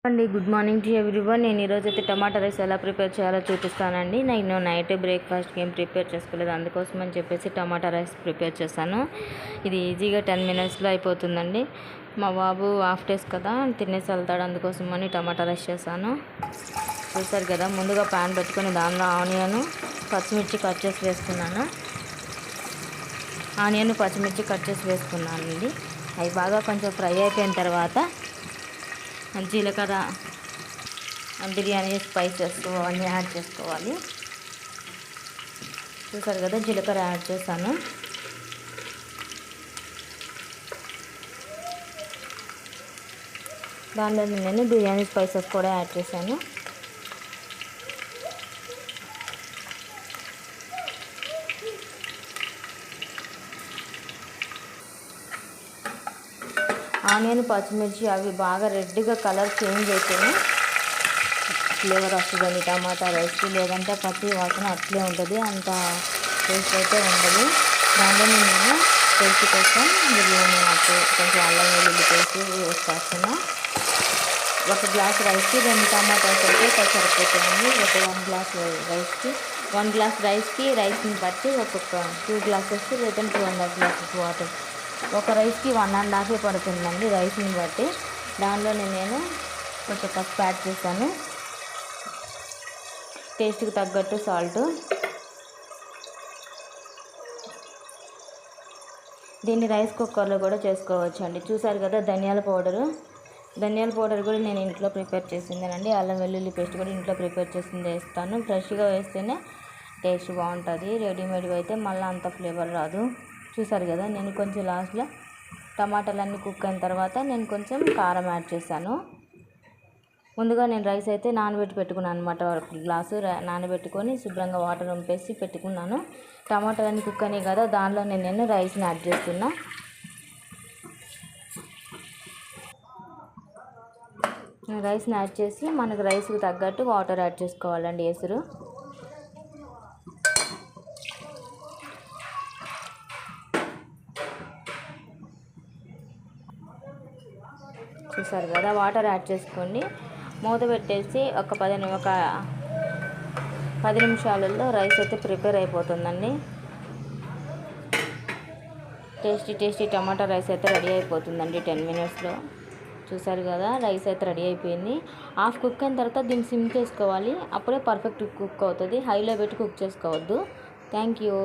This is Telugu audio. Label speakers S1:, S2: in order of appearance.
S1: అండి గుడ్ మార్నింగ్ టు ఎవ్రీవన్. నేను ఈరోజు అయితే టమాటా రైస్ ఎలా ప్రిపేర్ చేయాలో చూపిస్తానండి. నేను నైట్ బ్రేక్ఫాస్ట్కి ఏం ప్రిపేర్ చేసుకోలేదు, అందుకోసం అని చెప్పేసి టమాటా రైస్ ప్రిపేర్ చేశాను. ఇది ఈజీగా 10 minutesలో అయిపోతుందండి. మా బాబు హాఫ్ డేస్ కదా తినేసి వెళ్తాడు, అందుకోసం అని టమాటా రైస్ చేశాను. చూసారు కదా, ముందుగా ప్యాన్ పెట్టుకొని దానిలో ఆనియన్ పచ్చిమిర్చి కట్ చేసి వేసుకున్నాను. ఆనియన్ పచ్చిమిర్చి కట్ చేసి వేసుకున్నానండి. అవి బాగా కొంచెం ఫ్రై అయిపోయిన తర్వాత జీలకర్ర, బిర్యానీ స్పైసెస్ అన్నీ యాడ్ చేసుకోవాలి. చూసారు కదా, జీలకర్ర యాడ్ చేశాను. దానిలో నేను బిర్యానీ స్పైసెస్ కూడా యాడ్ చేశాను. ఆనియన్ పచ్చిమిర్చి అవి బాగా రెడ్గా కలర్ చేంజ్ అయితేనే ఫ్లేవర్ వస్తుందండి టమాటా రైస్కి, లేదంటే పచ్చి వాసన అట్లే ఉంటుంది, అంత టేస్ట్ అయితే ఉండదు. దాంట్లో నేను టేస్ట్ కోసం బిర్యానీ ఆకు, కొంచెం అల్లం వెల్లుల్లి పేస్ట్ వేసుకొస్తున్నా. 1 గ్లాస్ రైస్కి 2 టమాటాస్ అయితే సరిపోతుంది. 1 గ్లాస్ రైస్కి 1 గ్లాస్ రైస్కి రైస్ని బట్టి ఒక్కొక్క 2 glasses లేదా 2.5 glasses వాటర్. ఒక రైస్కి 1.5 పడుతుందండి రైస్ని బట్టి. దానిలో నేను కొంచెం పసుపు యాడ్ చేశాను, టేస్ట్కి తగ్గట్టు సాల్ట్. దీన్ని రైస్ కుక్కర్లో కూడా చేసుకోవచ్చు అండి. చూసారు కదా, ధనియాల పౌడర్ కూడా నేను ఇంట్లో ప్రిపేర్ చేసిందేనండి. అల్లం వెల్లుల్లి పేస్ట్ కూడా ఇంట్లో ప్రిపేర్ చేసింది వేస్తాను. ఫ్రెష్గా వేస్తేనే టేస్ట్ బాగుంటుంది, రెడీమేడ్గా అయితే మళ్ళీ అంత ఫ్లేవర్ రాదు. చూసారు కదా, నేను కొంచెం లాస్ట్లో టమాటాలన్నీ కుక్ అయిన తర్వాత నేను కొంచెం కారం యాడ్ చేశాను. ముందుగా నేను రైస్ అయితే నానబెట్టి పెట్టుకున్నాను అనమాట. 1 గ్లాసు నానబెట్టుకొని శుభ్రంగా వాటర్ వంపేసి పెట్టుకున్నాను. టమాటాలన్నీ కుక్ అయినాయి కదా, దానిలో నేను రైస్ని యాడ్ చేస్తున్నా. రైస్ని యాడ్ చేసి మనకు రైస్కి తగ్గట్టు వాటర్ యాడ్ చేసుకోవాలండి. ఎసురు చూసారు కదా, వాటర్ యాడ్ చేసుకోండి. మూత పెట్టేసి ఒక 10 నిమిషాలలో రైస్ అయితే ప్రిపేర్ అయిపోతుందండి. టేస్టీ టమాటా రైస్ అయితే రెడీ అయిపోతుందండి 10 minutesలో. చూసారు కదా, రైస్ అయితే రెడీ అయిపోయింది. హాఫ్ కుక్ అయిన తర్వాత దీన్ని సిమ్ చేసుకోవాలి, అప్పుడే పర్ఫెక్ట్ కుక్ అవుతుంది. హైలో పెట్టి కుక్ చేసుకోవద్దు. Thank you.